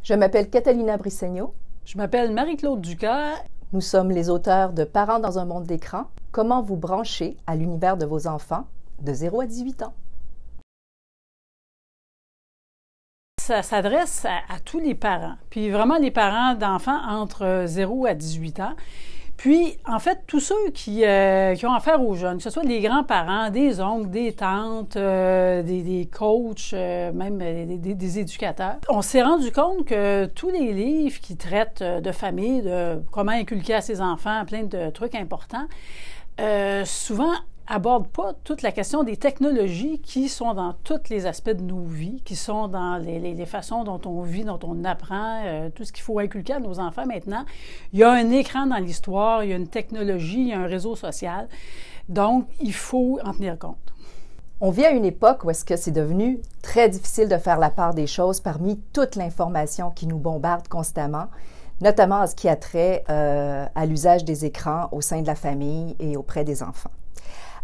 Je m'appelle Catalina Brisegno. Je m'appelle Marie-Claude Ducas. Nous sommes les auteurs de Parents dans un monde d'écran, comment vous brancher à l'univers de vos enfants de 0 à 18 ans. Ça s'adresse à tous les parents, puis vraiment les parents d'enfants entre 0 à 18 ans. Puis, en fait, tous ceux qui ont affaire aux jeunes, que ce soit des grands-parents, des oncles, des tantes, des coachs, même des éducateurs, on s'est rendu compte que tous les livres qui traitent de famille, de comment inculquer à ses enfants plein de trucs importants, souvent abordent pas toute la question des technologies qui sont dans tous les aspects de nos vies, qui sont dans les façons dont on vit, dont on apprend, tout ce qu'il faut inculquer à nos enfants maintenant. Il y a un écran dans l'histoire, il y a une technologie, il y a un réseau social. Donc, il faut en tenir compte. On vit à une époque où est-ce que c'est devenu très difficile de faire la part des choses parmi toute l'information qui nous bombarde constamment, notamment en ce qui a trait à l'usage des écrans au sein de la famille et auprès des enfants.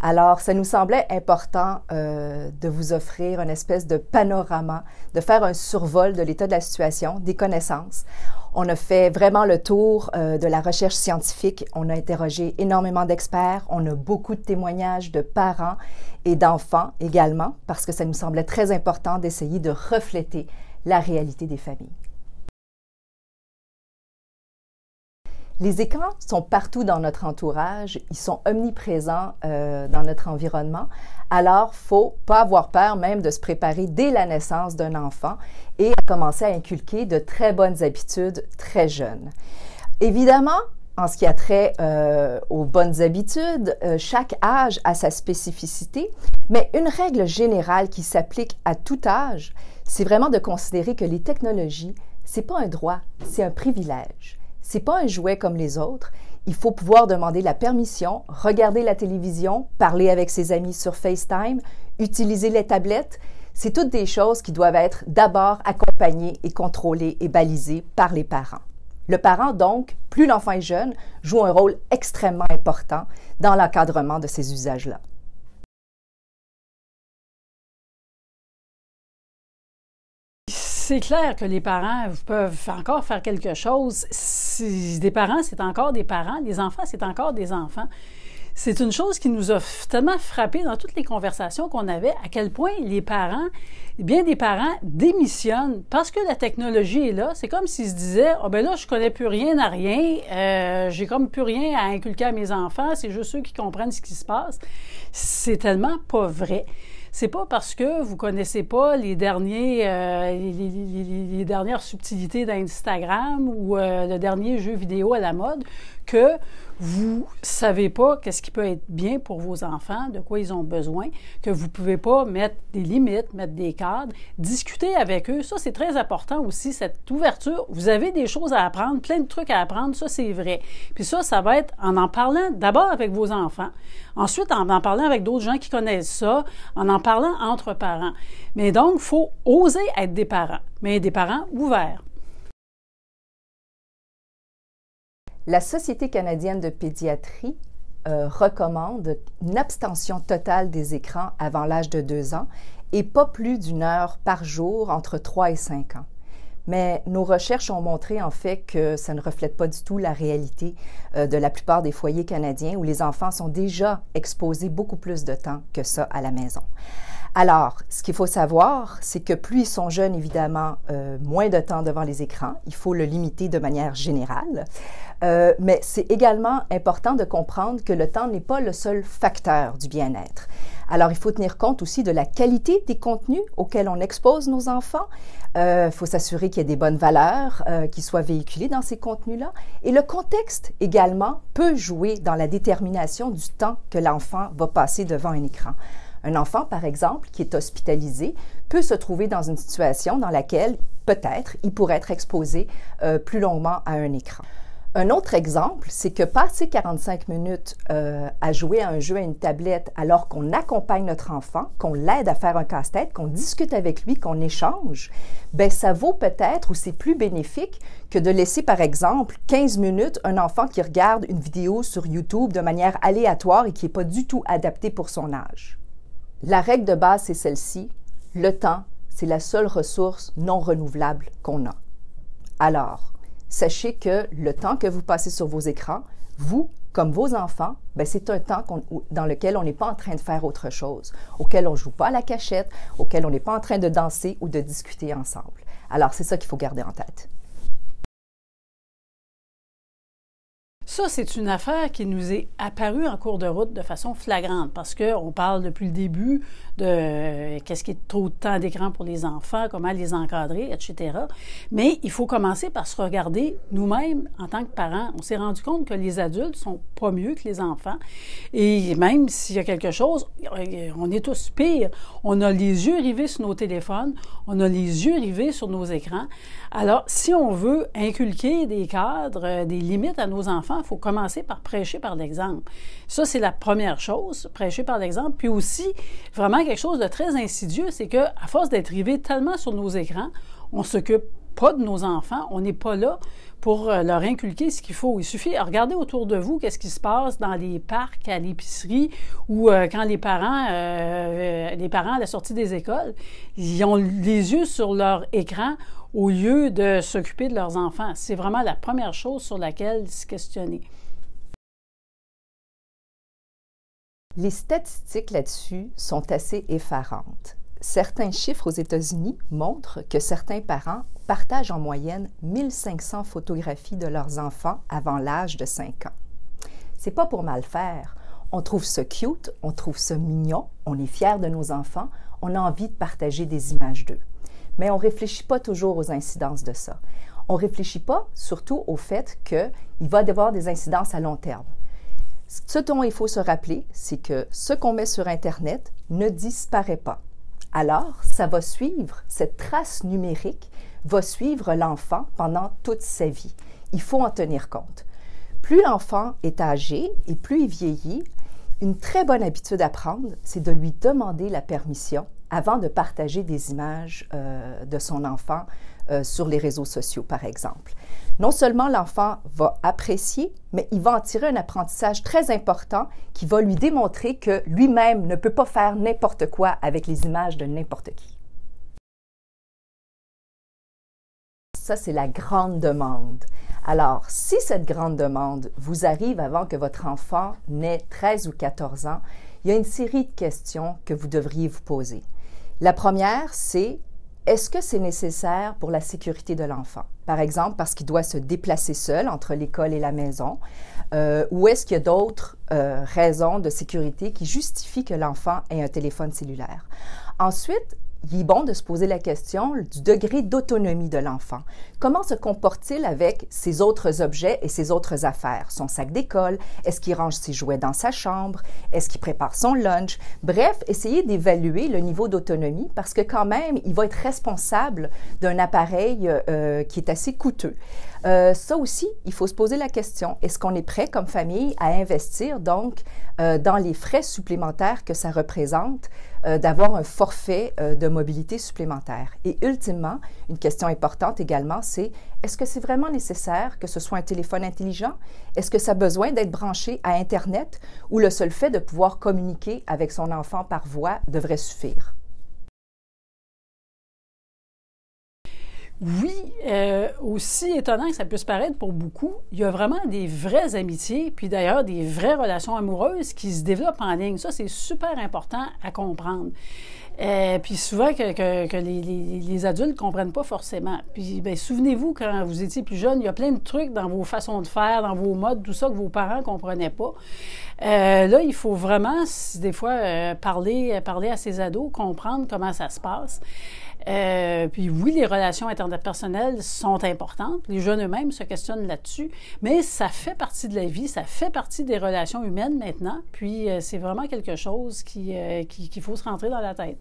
Alors, ça nous semblait important de vous offrir une espèce de panorama, de faire un survol de l'état de la situation, des connaissances. On a fait vraiment le tour de la recherche scientifique. On a interrogé énormément d'experts. On a beaucoup de témoignages de parents et d'enfants également, parce que ça nous semblait très important d'essayer de refléter la réalité des familles. Les écrans sont partout dans notre entourage, ils sont omniprésents dans notre environnement, alors il ne faut pas avoir peur même de se préparer dès la naissance d'un enfant et à commencer à inculquer de très bonnes habitudes très jeunes. Évidemment, en ce qui a trait aux bonnes habitudes, chaque âge a sa spécificité, mais une règle générale qui s'applique à tout âge, c'est vraiment de considérer que les technologies, ce n'est pas un droit, c'est un privilège. C'est pas un jouet comme les autres. Il faut pouvoir demander la permission, regarder la télévision, parler avec ses amis sur FaceTime, utiliser les tablettes. C'est toutes des choses qui doivent être d'abord accompagnées et contrôlées et balisées par les parents. Le parent, donc, plus l'enfant est jeune, joue un rôle extrêmement important dans l'encadrement de ces usages-là. C'est clair que les parents peuvent encore faire quelque chose. Des parents, c'est encore des parents. Les enfants, c'est encore des enfants. C'est une chose qui nous a tellement frappé dans toutes les conversations qu'on avait, à quel point les parents, bien des parents démissionnent parce que la technologie est là. C'est comme s'ils se disaient, « Ah ben là, je connais plus rien à rien, j'ai comme plus rien à inculquer à mes enfants, c'est juste eux qui comprennent ce qui se passe. » C'est tellement pas vrai. C'est pas parce que vous connaissez pas les dernières subtilités d'Instagram ou le dernier jeu vidéo à la mode que vous savez pas qu'est-ce qui peut être bien pour vos enfants, de quoi ils ont besoin, que vous pouvez pas mettre des limites, mettre des cadres, discuter avec eux. Ça, c'est très important aussi, cette ouverture. Vous avez des choses à apprendre, plein de trucs à apprendre, ça, c'est vrai. Puis ça va être en parlant d'abord avec vos enfants, ensuite en parlant avec d'autres gens qui connaissent ça, en parlant entre parents. Mais donc, il faut oser être des parents, mais des parents ouverts. La Société canadienne de pédiatrie recommande une abstention totale des écrans avant l'âge de 2 ans et pas plus d'1 heure par jour entre 3 et 5 ans. Mais nos recherches ont montré en fait que ça ne reflète pas du tout la réalité de la plupart des foyers canadiens où les enfants sont déjà exposés beaucoup plus de temps que ça à la maison. Alors, ce qu'il faut savoir, c'est que plus ils sont jeunes, évidemment, moins de temps devant les écrans. Il faut le limiter de manière générale. Mais c'est également important de comprendre que le temps n'est pas le seul facteur du bien-être. Alors, il faut tenir compte aussi de la qualité des contenus auxquels on expose nos enfants. Il faut s'assurer qu'il y ait des bonnes valeurs qui soient véhiculées dans ces contenus-là. Et le contexte également peut jouer dans la détermination du temps que l'enfant va passer devant un écran. Un enfant, par exemple, qui est hospitalisé, peut se trouver dans une situation dans laquelle, peut-être, il pourrait être exposé plus longuement à un écran. Un autre exemple, c'est que passer 45 minutes à jouer à un jeu à une tablette alors qu'on accompagne notre enfant, qu'on l'aide à faire un casse-tête, qu'on discute avec lui, qu'on échange, bien, ça vaut peut-être ou c'est plus bénéfique que de laisser, par exemple, 15 minutes un enfant qui regarde une vidéo sur YouTube de manière aléatoire et qui n'est pas du tout adaptée pour son âge. La règle de base, c'est celle-ci. Le temps, c'est la seule ressource non renouvelable qu'on a. Alors, sachez que le temps que vous passez sur vos écrans, vous, comme vos enfants, c'est un temps dans lequel on n'est pas en train de faire autre chose, auquel on ne joue pas à la cachette, auquel on n'est pas en train de danser ou de discuter ensemble. Alors, c'est ça qu'il faut garder en tête. Ça, c'est une affaire qui nous est apparue en cours de route de façon flagrante parce qu'on parle depuis le début de qu'est-ce qui est trop de temps d'écran pour les enfants, comment les encadrer, etc. Mais il faut commencer par se regarder nous-mêmes en tant que parents. On s'est rendu compte que les adultes sont pas mieux que les enfants. Et même s'il y a quelque chose, on est tous pires. On a les yeux rivés sur nos téléphones, on a les yeux rivés sur nos écrans. Alors, si on veut inculquer des cadres, des limites à nos enfants, il faut commencer par prêcher par l'exemple. Ça, c'est la première chose, prêcher par l'exemple. Puis aussi, vraiment quelque chose de très insidieux, c'est qu'à force d'être rivés tellement sur nos écrans, on ne s'occupe pas de nos enfants, on n'est pas là pour leur inculquer ce qu'il faut. Il suffit, regardez autour de vous qu'est-ce qui se passe dans les parcs, à l'épicerie, ou quand les parents à la sortie des écoles, ils ont les yeux sur leur écran au lieu de s'occuper de leurs enfants. C'est vraiment la première chose sur laquelle se questionner. Les statistiques là-dessus sont assez effarantes. Certains chiffres aux États-Unis montrent que certains parents partagent en moyenne 1500 photographies de leurs enfants avant l'âge de 5 ans. C'est pas pour mal faire. On trouve ça cute, on trouve ça mignon, on est fiers de nos enfants, on a envie de partager des images d'eux. Mais on ne réfléchit pas toujours aux incidences de ça. On ne réfléchit pas surtout au fait qu'il va y avoir des incidences à long terme. Ce dont il faut se rappeler, c'est que ce qu'on met sur Internet ne disparaît pas. Alors, ça va suivre, cette trace numérique va suivre l'enfant pendant toute sa vie. Il faut en tenir compte. Plus l'enfant est âgé et plus il vieillit, une très bonne habitude à prendre, c'est de lui demander la permission avant de partager des images de son enfant sur les réseaux sociaux, par exemple. Non seulement l'enfant va apprécier, mais il va en tirer un apprentissage très important qui va lui démontrer que lui-même ne peut pas faire n'importe quoi avec les images de n'importe qui. Ça, c'est la grande demande. Alors, si cette grande demande vous arrive avant que votre enfant n'ait 13 ou 14 ans, il y a une série de questions que vous devriez vous poser. La première, c'est est-ce que c'est nécessaire pour la sécurité de l'enfant? Par exemple, parce qu'il doit se déplacer seul entre l'école et la maison, ou est-ce qu'il y a d'autres raisons de sécurité qui justifient que l'enfant ait un téléphone cellulaire? Ensuite, il est bon de se poser la question du degré d'autonomie de l'enfant. Comment se comporte-t-il avec ses autres objets et ses autres affaires? Son sac d'école? Est-ce qu'il range ses jouets dans sa chambre? Est-ce qu'il prépare son lunch? Bref, essayez d'évaluer le niveau d'autonomie parce que quand même, il va être responsable d'un appareil qui est assez coûteux. Ça aussi, il faut se poser la question, est-ce qu'on est prêt comme famille à investir donc dans les frais supplémentaires que ça représente d'avoir un forfait de mobilité supplémentaire? Et ultimement, une question importante également, c'est est-ce que c'est vraiment nécessaire que ce soit un téléphone intelligent? Est-ce que ça a besoin d'être branché à Internet ou le seul fait de pouvoir communiquer avec son enfant par voix devrait suffire? Oui, aussi étonnant que ça puisse paraître pour beaucoup, il y a vraiment des vraies amitiés, puis d'ailleurs des vraies relations amoureuses qui se développent en ligne. Ça, c'est super important à comprendre. Puis souvent que les adultes ne comprennent pas forcément. Puis bien, souvenez-vous, quand vous étiez plus jeune, il y a plein de trucs dans vos façons de faire, dans vos modes, tout ça que vos parents ne comprenaient pas. Là, il faut vraiment, des fois, parler à ces ados, comprendre comment ça se passe. Puis oui, les relations interpersonnelles sont importantes. Les jeunes eux-mêmes se questionnent là-dessus. Mais ça fait partie de la vie, ça fait partie des relations humaines maintenant. Puis c'est vraiment quelque chose qu'il faut se rentrer dans la tête.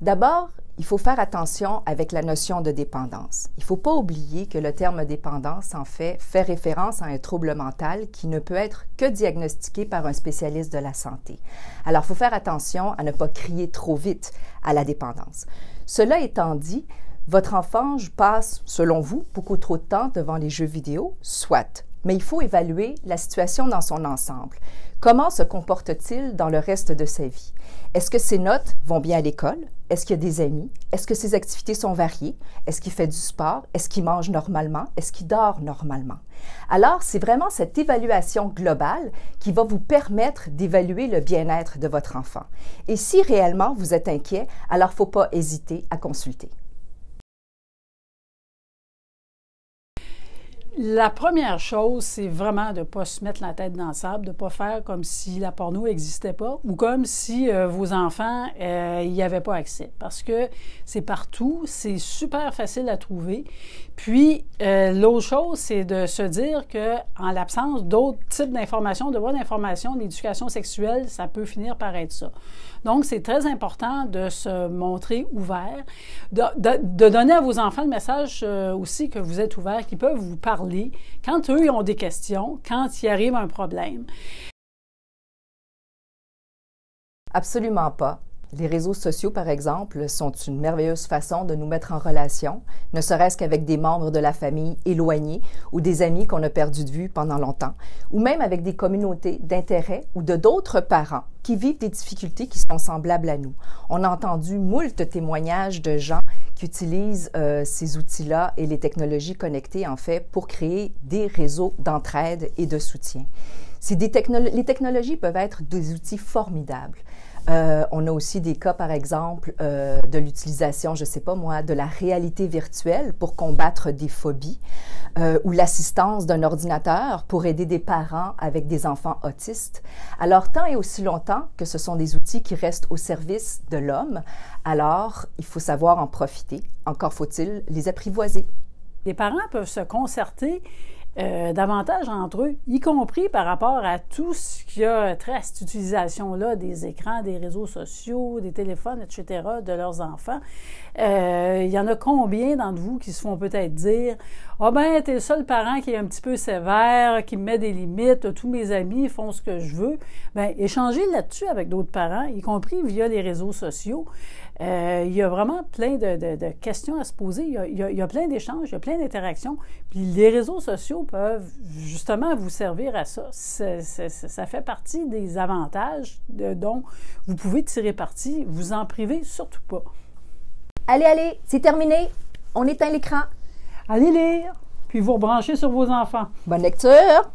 D'abord, il faut faire attention avec la notion de dépendance. Il ne faut pas oublier que le terme dépendance, en fait référence à un trouble mental qui ne peut être que diagnostiqué par un spécialiste de la santé. Alors, il faut faire attention à ne pas crier trop vite à la dépendance. Cela étant dit, votre enfant passe, selon vous, beaucoup trop de temps devant les jeux vidéo, soit mais il faut évaluer la situation dans son ensemble. Comment se comporte-t-il dans le reste de sa vie? Est-ce que ses notes vont bien à l'école? Est-ce qu'il y a des amis? Est-ce que ses activités sont variées? Est-ce qu'il fait du sport? Est-ce qu'il mange normalement? Est-ce qu'il dort normalement? Alors, c'est vraiment cette évaluation globale qui va vous permettre d'évaluer le bien-être de votre enfant. Et si réellement vous êtes inquiet, alors il ne faut pas hésiter à consulter. La première chose, c'est vraiment de ne pas se mettre la tête dans le sable, de ne pas faire comme si la porno n'existait pas ou comme si vos enfants n'y avaient pas accès. Parce que c'est partout, c'est super facile à trouver. Puis, l'autre chose, c'est de se dire qu'en l'absence d'autres types d'informations, de voies d'information, l'éducation sexuelle, ça peut finir par être ça. Donc, c'est très important de se montrer ouvert, de donner à vos enfants le message aussi que vous êtes ouvert, qu'ils peuvent vous parler quand eux ils ont des questions, quand il arrive un problème. Absolument pas. Les réseaux sociaux, par exemple, sont une merveilleuse façon de nous mettre en relation, ne serait-ce qu'avec des membres de la famille éloignés ou des amis qu'on a perdus de vue pendant longtemps, ou même avec des communautés d'intérêt ou de d'autres parents qui vivent des difficultés qui sont semblables à nous. On a entendu moult témoignages de gens qui utilisent ces outils-là et les technologies connectées, en fait, pour créer des réseaux d'entraide et de soutien. Les technologies peuvent être des outils formidables. On a aussi des cas, par exemple, de l'utilisation, je ne sais pas moi, de la réalité virtuelle pour combattre des phobies ou l'assistance d'un ordinateur pour aider des parents avec des enfants autistes. Alors, tant et aussi longtemps que ce sont des outils qui restent au service de l'homme, alors il faut savoir en profiter. Encore faut-il les apprivoiser. Les parents peuvent se concerter davantage entre eux, y compris par rapport à tout ce qui a trait à cette utilisation-là des écrans, des réseaux sociaux, des téléphones, etc., de leurs enfants. Il y en a combien d'entre vous qui se font peut-être dire « Ah ben, t'es le seul parent qui est un petit peu sévère, qui me met des limites, tous mes amis font ce que je veux. » Bien, échangez là-dessus avec d'autres parents, y compris via les réseaux sociaux. Il y a vraiment plein de questions à se poser. Il y a plein d'échanges, il y a plein d'interactions. Puis les réseaux sociaux peuvent justement vous servir à ça. Ça fait partie des avantages dont vous pouvez tirer parti. Vous en privez surtout pas. Allez, c'est terminé. On éteint l'écran. Allez lire, puis vous rebranchez sur vos enfants. Bonne lecture!